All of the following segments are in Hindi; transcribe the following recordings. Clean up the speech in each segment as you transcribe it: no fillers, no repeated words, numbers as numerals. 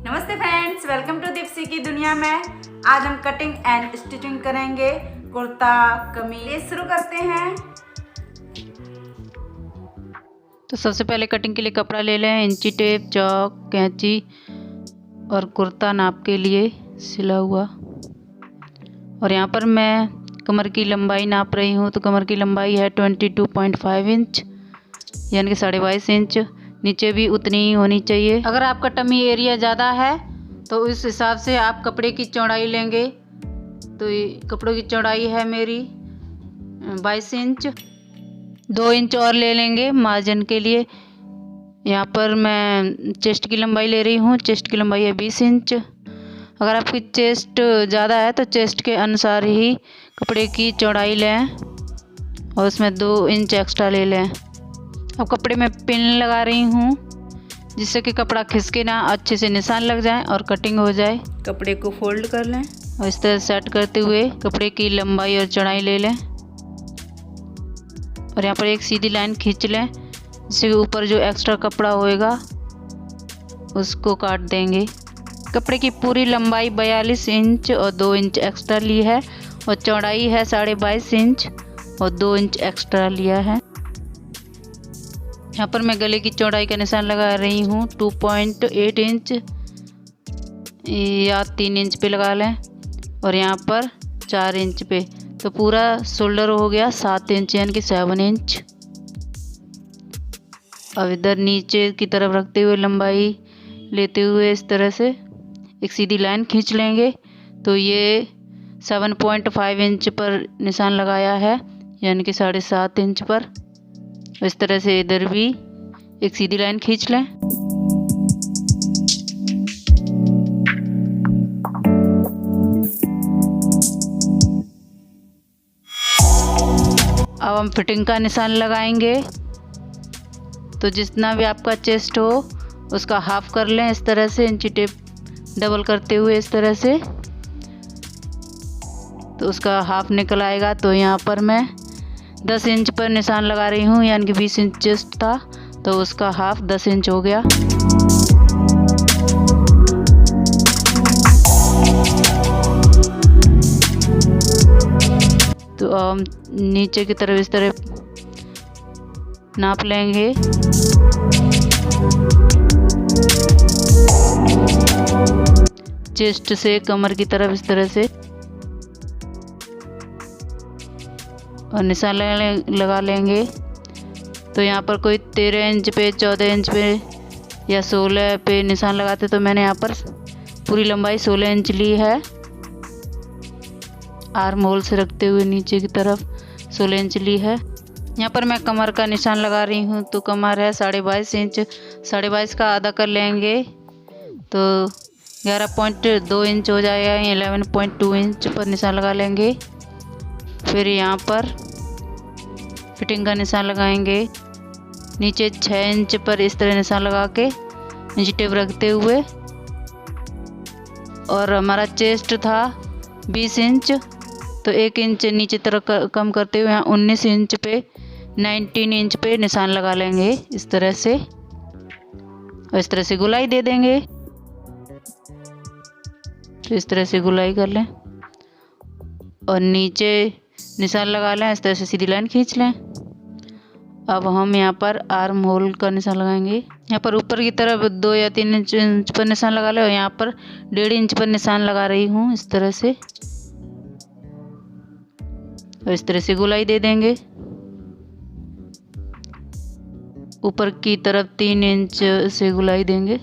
नमस्ते फ्रेंड्स, वेलकम टू दीप्सी की दुनिया में। आज हम कटिंग एंड स्टिचिंग करेंगे कुर्ता कमीज। शुरू करते हैं। तो सबसे पहले कटिंग के लिए कपड़ा ले लें, इंची टेप, चौक, कैंची और कुर्ता नाप के लिए सिला हुआ। और यहाँ पर मैं कमर की लंबाई नाप रही हूँ। तो कमर की लंबाई है 22.5 इंच यानी कि 22.5 इंच। नीचे भी उतनी ही होनी चाहिए। अगर आपका टमी एरिया ज़्यादा है तो उस हिसाब से आप कपड़े की चौड़ाई लेंगे। तो कपड़ों की चौड़ाई है मेरी 22 इंच। 2 इंच और ले लेंगे मार्जिन के लिए। यहाँ पर मैं चेस्ट की लंबाई ले रही हूँ। चेस्ट की लंबाई है 20 इंच। अगर आपकी चेस्ट ज़्यादा है तो चेस्ट के अनुसार ही कपड़े की चौड़ाई लें और उसमें 2 इंच एक्स्ट्रा ले लें। अब कपड़े में पिन लगा रही हूँ जिससे कि कपड़ा खिसके ना, अच्छे से निशान लग जाए और कटिंग हो जाए। कपड़े को फोल्ड कर लें और इस तरह सेट करते हुए कपड़े की लंबाई और चौड़ाई ले लें। और यहाँ पर एक सीधी लाइन खींच लें जिससे ऊपर जो एक्स्ट्रा कपड़ा होएगा उसको काट देंगे। कपड़े की पूरी लंबाई 42 इंच और 2 इंच एक्स्ट्रा ली है और चौड़ाई है 22.5 इंच और 2 इंच एक्स्ट्रा लिया है। यहाँ पर मैं गले की चौड़ाई का निशान लगा रही हूँ 2.8 इंच या 3 इंच पे लगा लें और यहाँ पर 4 इंच पे। तो पूरा शोल्डर हो गया 7 इंच यानी कि 7 इंच। अब इधर नीचे की तरफ रखते हुए लंबाई लेते हुए इस तरह से एक सीधी लाइन खींच लेंगे। तो ये 7.5 इंच पर निशान लगाया है यानी कि 7.5 इंच पर। इस तरह से इधर भी एक सीधी लाइन खींच लें। अब हम फिटिंग का निशान लगाएंगे। तो जितना भी आपका चेस्ट हो उसका हाफ कर लें इस तरह से, इंची टेप डबल करते हुए इस तरह से। तो उसका हाफ निकल आएगा। तो यहाँ पर मैं 10 इंच पर निशान लगा रही हूँ यानी कि 20 इंच चेस्ट था तो उसका हाफ 10 इंच हो गया। तो हम नीचे की तरफ इस तरह नाप लेंगे। चेस्ट से कमर की तरफ इस तरह से और निशान लगा लेंगे। तो यहाँ पर कोई 13 इंच पे, 14 इंच पे या 16 पे निशान लगाते तो मैंने यहाँ पर पूरी लंबाई 16 इंच ली है। आर्म होल से रखते हुए नीचे की तरफ 16 इंच ली है। यहाँ पर मैं कमर का निशान लगा रही हूँ। तो कमर है 22.5 इंच। 22.5 का आधा कर लेंगे तो 11.2 इंच हो जाएगा। 11.2 इंच पर निशान लगा लेंगे। फिर यहाँ पर फिटिंग का निशान लगाएंगे। नीचे 6 इंच पर इस तरह निशान लगा के इंची टेप रखते हुए। और हमारा चेस्ट था 20 इंच तो 1 इंच नीचे तरफ कम करते हुए यहाँ 19 इंच पे 19 इंच पे निशान लगा लेंगे इस तरह से। और इस तरह से गुलाई दे देंगे। तो इस तरह से गुलाई कर लें और नीचे निशान लगा लें। इस तरह से सीधी लाइन खींच लें। अब हम यहाँ पर आर्म होल का निशान लगाएंगे। यहाँ पर ऊपर की तरफ 2 या 3 इंच पर निशान लगा लें और यहाँ पर 1.5 इंच पर निशान लगा रही हूँ इस तरह से। और इस तरह से गुलाई दे देंगे। ऊपर की तरफ 3 इंच से गुलाई देंगे।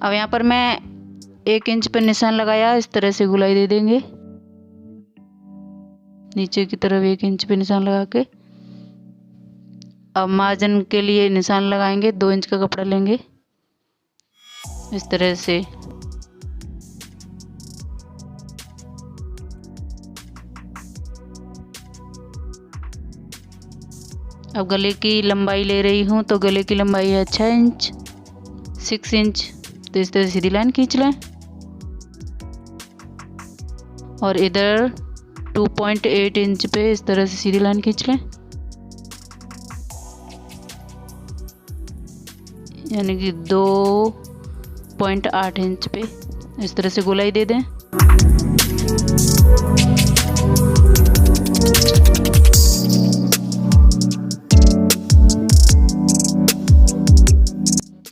अब यहाँ पर मैं 1 इंच पर निशान लगाया, इस तरह से गुलाई दे देंगे। नीचे की तरफ 1 इंच पे निशान लगा के अब मार्जिन के लिए निशान लगाएंगे। 2 इंच का कपड़ा लेंगे इस तरह से। अब गले की लंबाई ले रही हूँ। तो गले की लंबाई है 6 इंच, 6 इंच। तो इस तरह से सीधी लाइन खींच लें और इधर 2.8 इंच पे इस तरह से सीधी लाइन खींच लें। यानी कि 2 10.8 इंच पे इस तरह से गोलाई दे दें।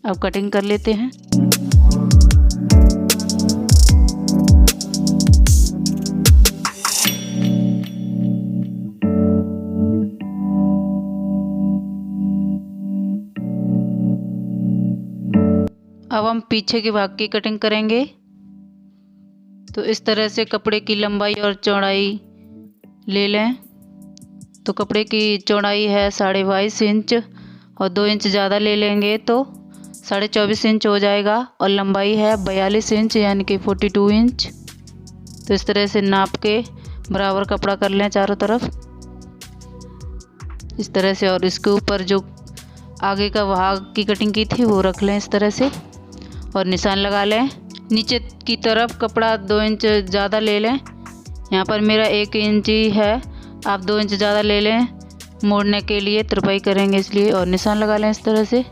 अब कटिंग कर लेते हैं। अब हम पीछे के भाग की कटिंग करेंगे। तो इस तरह से कपड़े की लंबाई और चौड़ाई ले लें। तो कपड़े की चौड़ाई है 22.5 इंच और 2 इंच ज़्यादा ले लेंगे तो 24.5 इंच हो जाएगा, और लंबाई है 42 इंच यानी कि 42 इंच। तो इस तरह से नाप के बराबर कपड़ा कर लें चारों तरफ इस तरह से, और इसके ऊपर जो आगे का भाग की कटिंग की थी वो रख लें इस तरह से और निशान लगा लें। नीचे की तरफ कपड़ा 2 इंच ज़्यादा ले लें। यहाँ पर मेरा 1 इंच ही है, आप 2 इंच ज़्यादा ले लें मोड़ने के लिए, तुरपाई करेंगे इसलिए, और निशान लगा लें इस तरह से।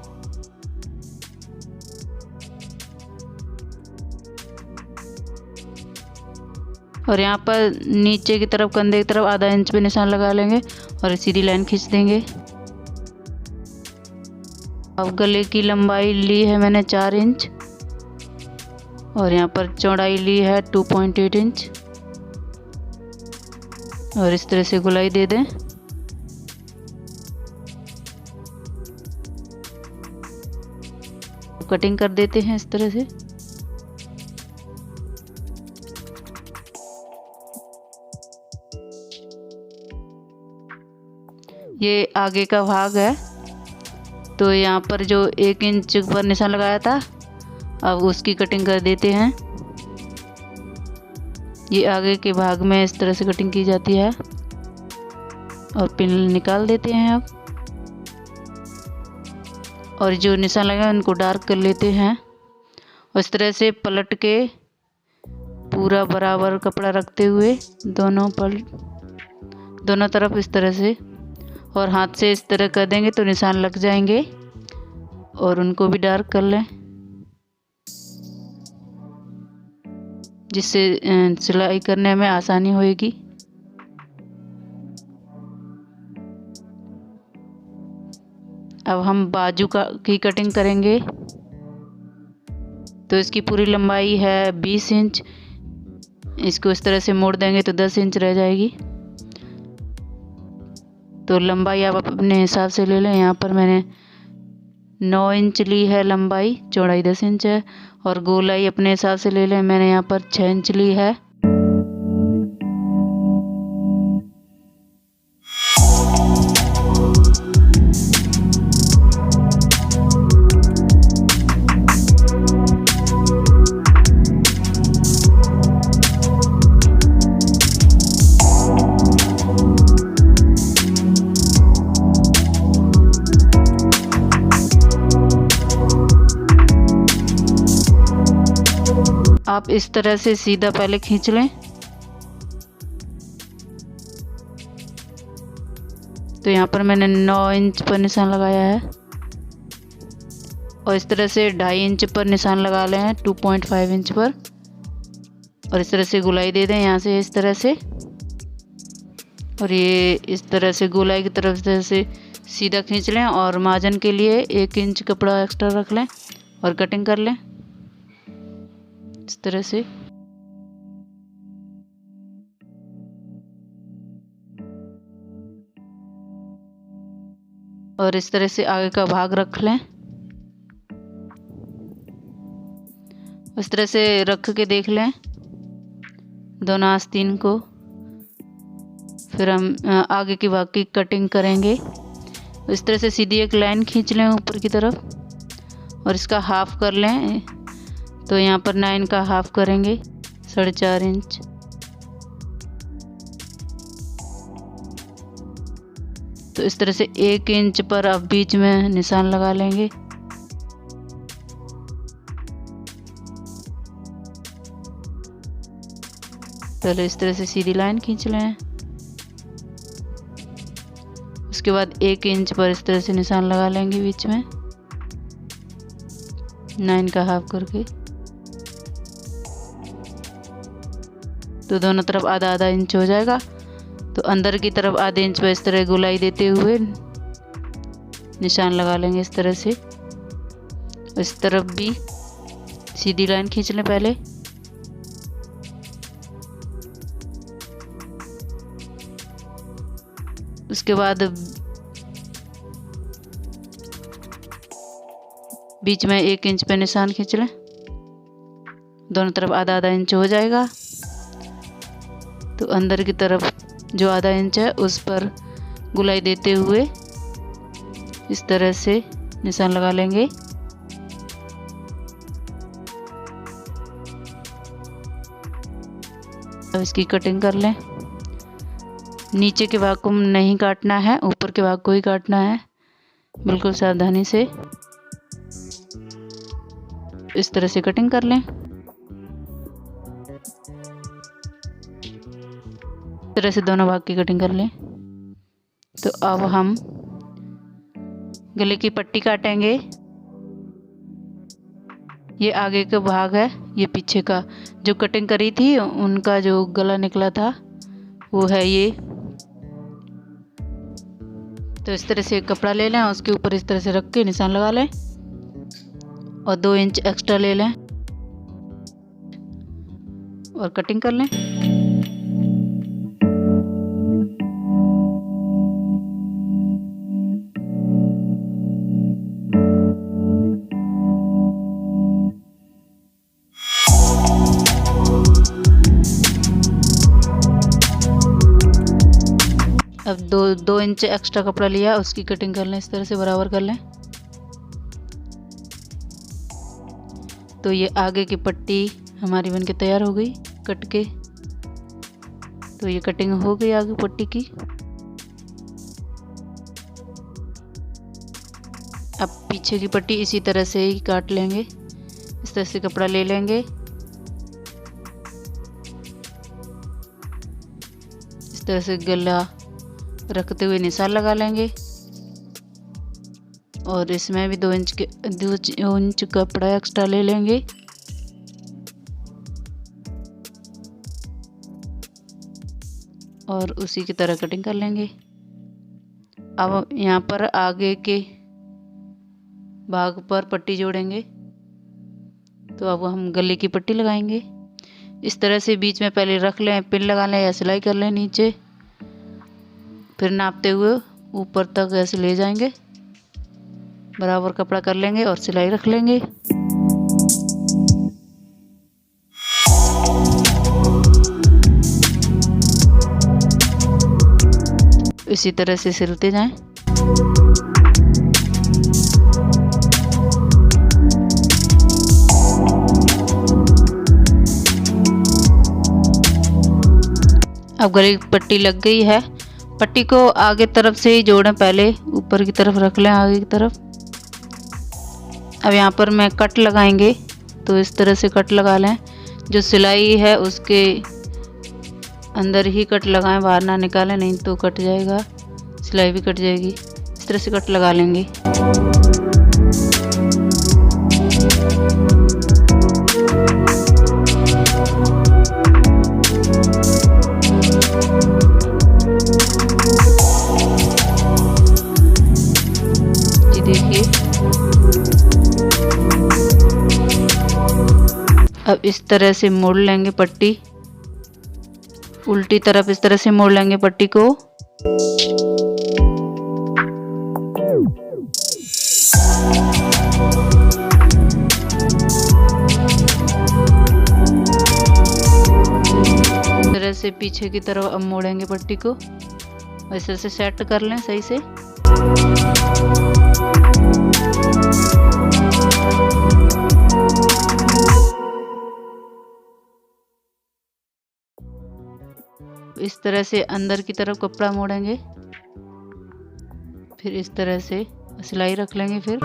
और यहाँ पर नीचे की तरफ कंधे की तरफ आधा इंच पे निशान लगा लेंगे और सीधी लाइन खींच देंगे। अब गले की लंबाई ली है मैंने 4 इंच और यहाँ पर चौड़ाई ली है 2.8 इंच और इस तरह से गोलाई दे दें। कटिंग कर देते हैं इस तरह से। ये आगे का भाग है, तो यहाँ पर जो 1 इंच पर निशान लगाया था अब उसकी कटिंग कर देते हैं। ये आगे के भाग में इस तरह से कटिंग की जाती है और पिन निकाल देते हैं अब। और जो निशान लगा उनको डार्क कर लेते हैं और इस तरह से पलट के पूरा बराबर कपड़ा रखते हुए दोनों तरफ इस तरह से, और हाथ से इस तरह कर देंगे तो निशान लग जाएंगे और उनको भी डार्क कर लें जिससे सिलाई करने में आसानी होगी। अब हम बाजू की कटिंग करेंगे। तो इसकी पूरी लंबाई है 20 इंच, इसको इस तरह से मोड़ देंगे तो 10 इंच रह जाएगी। तो लंबाई आप अपने हिसाब से ले लें। यहाँ पर मैंने 9 इंच ली है लंबाई, चौड़ाई 10 इंच है, और गोलाई अपने हिसाब से ले लें। मैंने यहाँ पर 6 इंच ली है। आप इस तरह से सीधा पहले खींच लें। तो यहाँ पर मैंने 9 इंच पर निशान लगाया है और इस तरह से 2.5 इंच पर निशान लगा लें 2.5 इंच पर, और इस तरह से गोलाई दे दें यहाँ से इस तरह से, और ये इस तरह से गोलाई की तरफ से सीधा खींच लें और मार्जिन के लिए 1 इंच कपड़ा एक्स्ट्रा रख लें और कटिंग कर लें इस तरह से। और इस तरह से आगे का भाग रख लें। इस तरह से रख के देख लें दोनों आस्तीन को। फिर हम आगे की भाग की कटिंग करेंगे। इस तरह से सीधी एक लाइन खींच लें ऊपर की तरफ और इसका हाफ कर लें। तो यहाँ पर 9 का हाफ करेंगे 4.5 इंच। तो इस तरह से 1 इंच पर अब बीच में निशान लगा लेंगे। पहले इस तरह से सीधी लाइन खींच लें, उसके बाद 1 इंच पर इस तरह से निशान लगा लेंगे बीच में 9 का हाफ करके। तो दोनों तरफ आधा आधा इंच हो जाएगा। तो अंदर की तरफ आधे इंच पर इस तरह गोलाई देते हुए निशान लगा लेंगे इस तरह से। इस तरफ भी सीधी लाइन खींच लें पहले। उसके बाद बीच में 1 इंच पे निशान खींच लें। दोनों तरफ आधा आधा इंच हो जाएगा। तो अंदर की तरफ जो आधा इंच है उस पर गोलाई देते हुए इस तरह से निशान लगा लेंगे। अब इसकी कटिंग कर लें। नीचे के भाग को नहीं काटना है, ऊपर के भाग को ही काटना है, बिल्कुल सावधानी से। इस तरह से कटिंग कर लें। इस तरह से दोनों भाग की कटिंग कर लें। तो अब हम गले की पट्टी काटेंगे। ये आगे का भाग है, ये पीछे का। जो कटिंग करी थी उनका जो गला निकला था वो है ये। तो इस तरह से एक कपड़ा ले लें और उसके ऊपर इस तरह से रख के निशान लगा लें और 2 इंच एक्स्ट्रा ले लें और कटिंग कर लें। अब 2 इंच एक्स्ट्रा कपड़ा लिया, उसकी कटिंग कर लें। इस तरह से बराबर कर लें। तो ये आगे की पट्टी हमारी बन के तैयार हो गई कट के। तो ये कटिंग हो गई आगे पट्टी की। अब पीछे की पट्टी इसी तरह से ही काट लेंगे। इस तरह से कपड़ा ले लेंगे, इस तरह से गला रखते हुए निशान लगा लेंगे और इसमें भी 2 इंच कपड़ा एक्स्ट्रा ले लेंगे। और उसी की तरह कटिंग कर लेंगे। अब यहाँ पर आगे के भाग पर पट्टी जोड़ेंगे। तो अब हम गले की पट्टी लगाएंगे। इस तरह से बीच में पहले रख लें, पिन लगा लें या सिलाई कर लें नीचे, फिर नापते हुए ऊपर तक ऐसे ले जाएंगे। बराबर कपड़ा कर लेंगे और सिलाई रख लेंगे। इसी तरह से सिलते जाएं। अब गले की पट्टी लग गई है। पट्टी को आगे तरफ से ही जोड़ें, पहले ऊपर की तरफ रख लें आगे की तरफ। अब यहाँ पर मैं कट लगाएंगे, तो इस तरह से कट लगा लें। जो सिलाई है उसके अंदर ही कट लगाएं, बाहर ना निकालें, नहीं तो कट जाएगा, सिलाई भी कट जाएगी। इस तरह से कट लगा लेंगे। ये देखिए। अब इस तरह से मोड़ लेंगे पट्टी, उल्टी तरफ इस तरह से मोड़ लेंगे पट्टी को। इस तरह से पीछे की तरफ अब मोड़ेंगे पट्टी को, इस तरह से सेट कर लें सही से। इस तरह से अंदर की तरफ कपड़ा मोड़ेंगे, फिर इस तरह से सिलाई रख लेंगे। फिर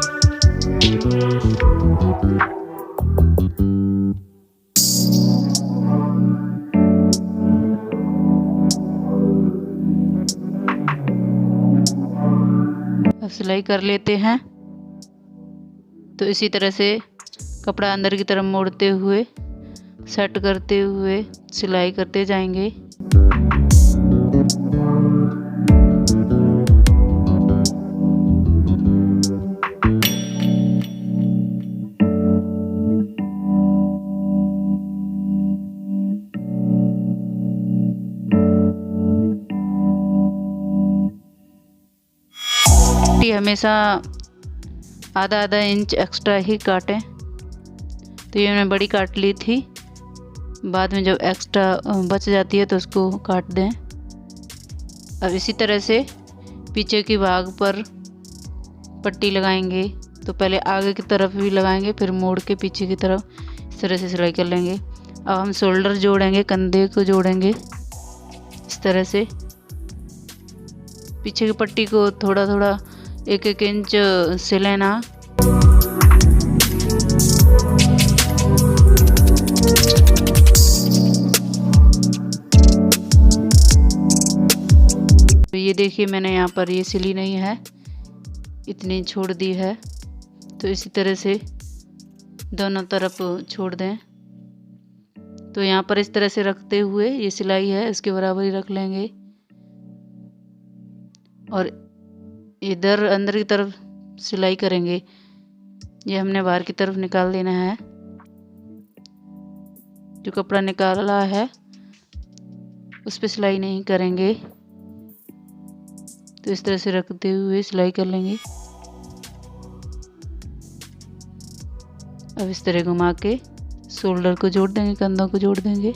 अब सिलाई कर लेते हैं। तो इसी तरह से कपड़ा अंदर की तरफ मोड़ते हुए सेट करते हुए सिलाई करते जाएंगे। हमेशा आधा आधा इंच एक्स्ट्रा ही काटें। तो ये मैंने बड़ी काट ली थी, बाद में जब एक्स्ट्रा बच जाती है तो उसको काट दें। अब इसी तरह से पीछे की भाग पर पट्टी लगाएंगे। तो पहले आगे की तरफ भी लगाएंगे, फिर मोड़ के पीछे की तरफ इस तरह से सिलाई कर लेंगे। अब हम शोल्डर जोड़ेंगे, कंधे को जोड़ेंगे इस तरह से। पीछे की पट्टी को थोड़ा थोड़ा 1-1 इंच से लेना। तो ये देखिए मैंने यहाँ पर ये सिली नहीं है, इतनी छोड़ दी है। तो इसी तरह से दोनों तरफ छोड़ दें। तो यहाँ पर इस तरह से रखते हुए ये सिलाई है इसके बराबर ही रख लेंगे और इधर अंदर की तरफ सिलाई करेंगे। ये हमने बाहर की तरफ निकाल देना है। जो कपड़ा निकाला है उस पे सिलाई नहीं करेंगे। तो इस तरह से रखते हुए सिलाई कर लेंगे। अब इस तरह घुमा के शोल्डर को जोड़ देंगे, कंधों को जोड़ देंगे।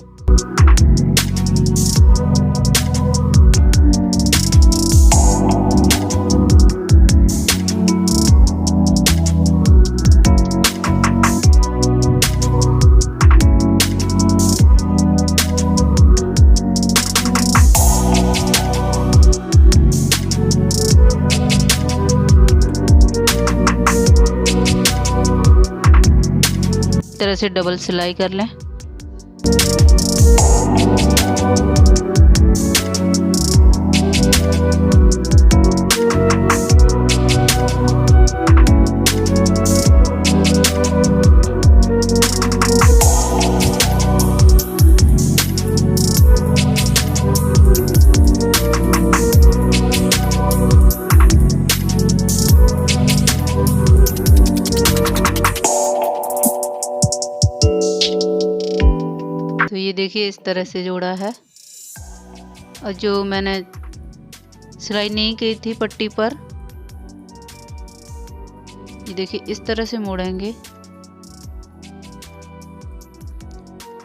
तरह से डबल सिलाई कर लें। तो ये देखिए इस तरह से जोड़ा है। और जो मैंने सिलाई नहीं की थी पट्टी पर, ये देखिए इस तरह से मोड़ेंगे।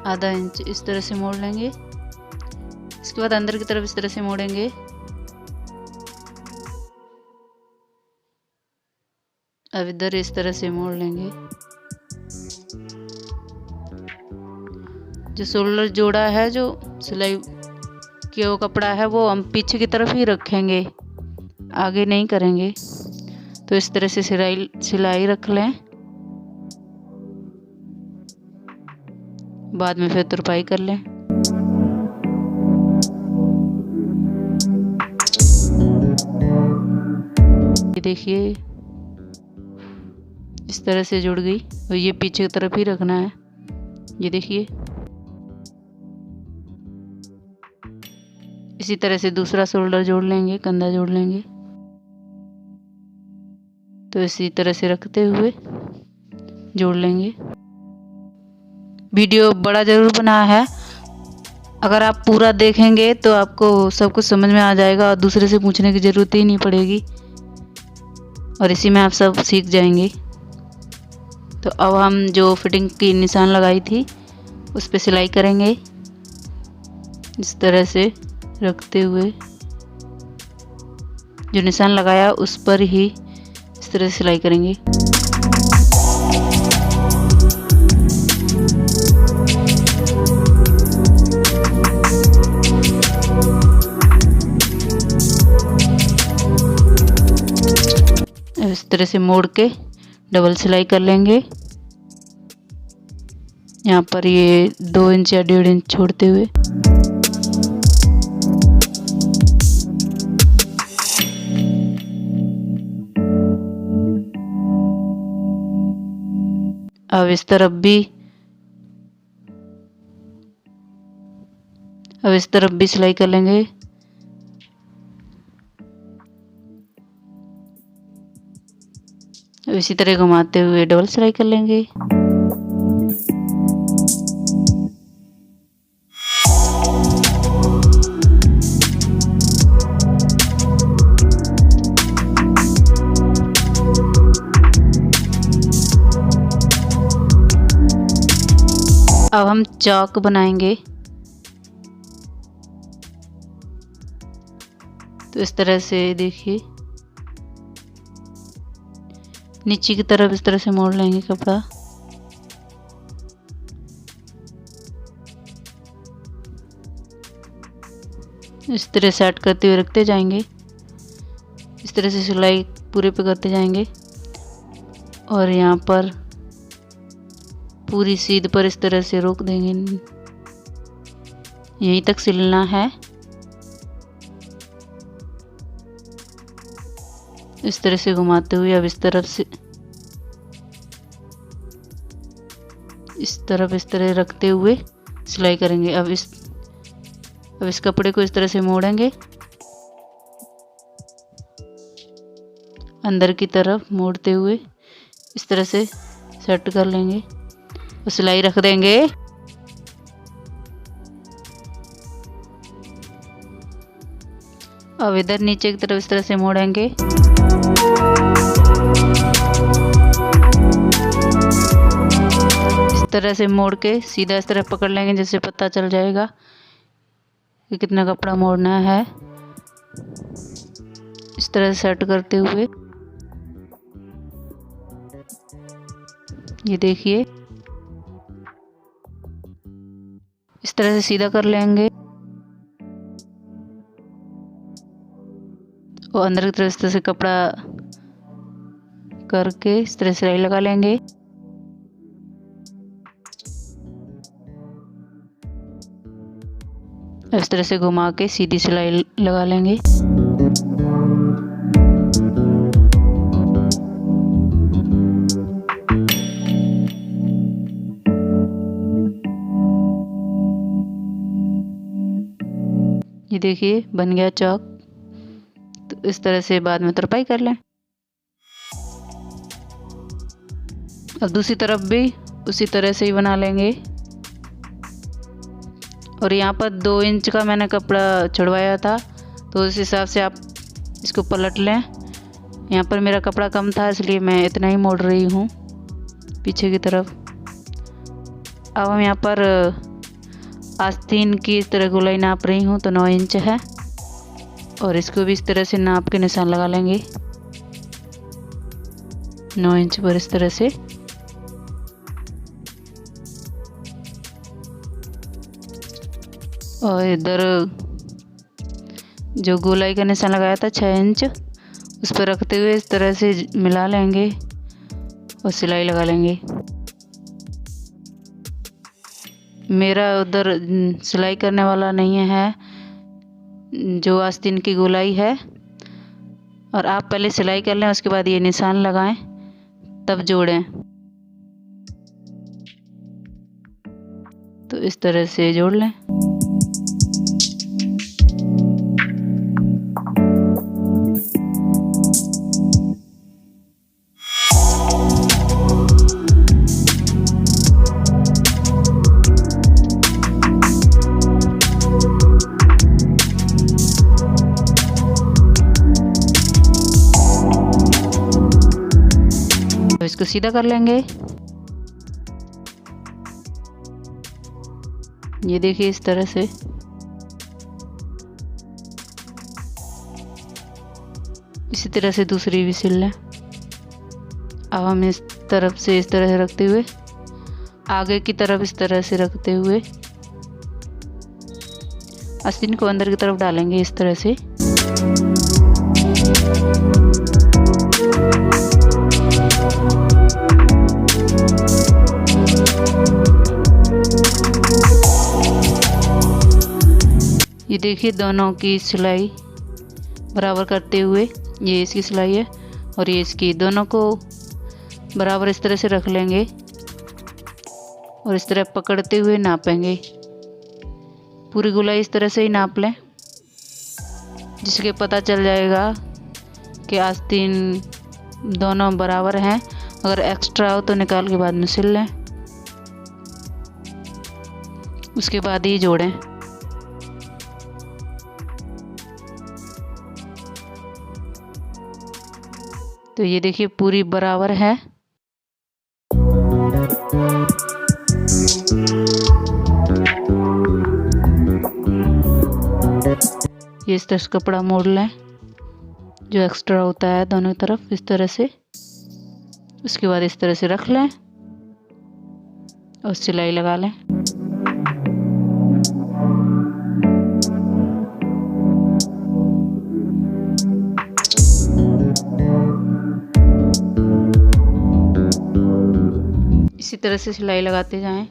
आधा इंच इस तरह से मोड़ लेंगे। इसके बाद अंदर की तरफ इस तरह से मोड़ेंगे। अब इधर इस तरह से मोड़ लेंगे। जो शोल्डर जोड़ा है, जो सिलाई किया वो कपड़ा है, वो हम पीछे की तरफ ही रखेंगे, आगे नहीं करेंगे। तो इस तरह से सिलाई रख लें। बाद में फिर तुरपाई कर लें। ये देखिए इस तरह से जुड़ गई और ये पीछे की तरफ ही रखना है। ये देखिए इसी तरह से दूसरा शोल्डर जोड़ लेंगे, कंधा जोड़ लेंगे। तो इसी तरह से रखते हुए जोड़ लेंगे। वीडियो बड़ा ज़रूर बना है, अगर आप पूरा देखेंगे तो आपको सब कुछ समझ में आ जाएगा और दूसरे से पूछने की ज़रूरत ही नहीं पड़ेगी और इसी में आप सब सीख जाएंगे। तो अब हम जो फिटिंग की निशान लगाई थी उस पे सिलाई करेंगे, इस तरह से रखते हुए। जो निशान लगाया उस पर ही इस तरह से सिलाई करेंगे। इस तरह से मोड़ के डबल सिलाई कर लेंगे। यहाँ पर ये 2 इंच या 1.5 इंच छोड़ते हुए। अब इस तरफ भी अब इस तरफ भी सिलाई कर लेंगे। अब इसी तरह घुमाते हुए डबल सिलाई कर लेंगे। अब हम चौक बनाएंगे। तो इस तरह से देखिए, नीचे की तरफ इस तरह से मोड़ लेंगे कपड़ा। इस तरह सेट करते हुए रखते जाएंगे। इस तरह से सिलाई पूरे पे करते जाएंगे और यहाँ पर पूरी सीध पर इस तरह से रोक देंगे। यहीं तक सिलना है। इस तरह से घुमाते हुए अब इस तरफ से इस तरह रखते हुए सिलाई करेंगे। अब इस कपड़े को इस तरह से मोड़ेंगे, अंदर की तरफ मोड़ते हुए इस तरह से सेट कर लेंगे और सिलाई रख देंगे। अब इधर नीचे की तरफ इस तरह से मोड़ेंगे। इस तरह से मोड़ के सीधा इस तरह पकड़ लेंगे, जिससे पता चल जाएगा कि कितना कपड़ा मोड़ना है। इस तरह से सेट करते हुए ये देखिए, इस तरह से सीधा कर लेंगे और अंदर की तरफ इस तरह से कपड़ा करके इस तरह सिलाई लगा लेंगे। इस तरह से घुमा के सीधी सिलाई लगा लेंगे। ये देखिए बन गया चौक। तो इस तरह से बाद में तरपाई कर लें। अब दूसरी तरफ भी उसी तरह से ही बना लेंगे। और यहाँ पर 2 इंच का मैंने कपड़ा छुड़वाया था, तो उस हिसाब से आप इसको पलट लें। यहाँ पर मेरा कपड़ा कम था, इसलिए मैं इतना ही मोड़ रही हूँ पीछे की तरफ। अब हम यहाँ पर आस्तीन की इस तरह गोलाई नाप रही हूँ, तो 9 इंच है और इसको भी इस तरह से नाप के निशान लगा लेंगे 9 इंच पर इस तरह से। और इधर जो गोलाई का निशान लगाया था 6 इंच, उस पर रखते हुए इस तरह से मिला लेंगे और सिलाई लगा लेंगे। मेरा उधर सिलाई करने वाला नहीं है, जो आस्तीन की गोलाई है। और आप पहले सिलाई कर लें, उसके बाद ये निशान लगाएं, तब जोड़ें। तो इस तरह से जोड़ लें। इसको सीधा कर लेंगे। ये देखिए इस तरह से। इसी तरह से दूसरी भी सिल लें। अब हम इस तरफ से इस तरह से रखते हुए आगे की तरफ इस तरह से रखते हुए आस्तीन को अंदर की तरफ डालेंगे इस तरह से। ये देखिए दोनों की सिलाई बराबर करते हुए, ये इसकी सिलाई है और ये इसकी, दोनों को बराबर इस तरह से रख लेंगे और इस तरह पकड़ते हुए नापेंगे पूरी गोलाई इस तरह से ही नाप लें, जिसके पता चल जाएगा कि आस्तीन दोनों बराबर हैं। अगर एक्स्ट्रा हो तो निकाल के बाद में सिल लें, उसके बाद ही जोड़ें। तो ये देखिए पूरी बराबर है। ये इस तरह से कपड़ा मोड़ लें, जो एक्स्ट्रा होता है दोनों तरफ इस तरह से। उसके बाद इस तरह से रख लें और सिलाई लगा लें। इसी तरह से सिलाई लगाते जाएं।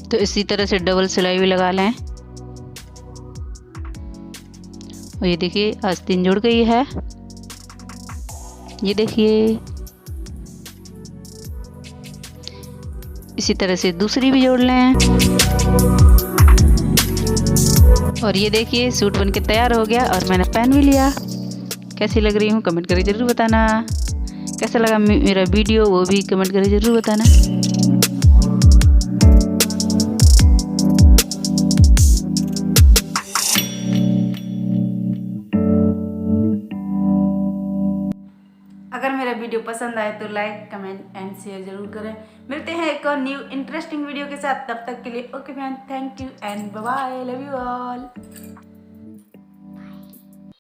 तो इसी तरह से डबल सिलाई भी लगा लें। और ये देखिए आस्तीन जुड़ गई है। ये देखिए इसी तरह से दूसरी भी जोड़ लें। और ये देखिए सूट बनके तैयार हो गया और मैंने पहन भी लिया। कैसी लग रही हूँ कमेंट करके ज़रूर बताना। कैसा लगा मेरा वीडियो वो भी कमेंट करके ज़रूर बताना। अगर मेरा वीडियो पसंद आए तो लाइक कमेंट एंड शेयर जरूर करें। मिलते हैं एक और न्यू इंटरेस्टिंग वीडियो के साथ। तब तक के लिए okay friend, thank you and bye bye, love you all.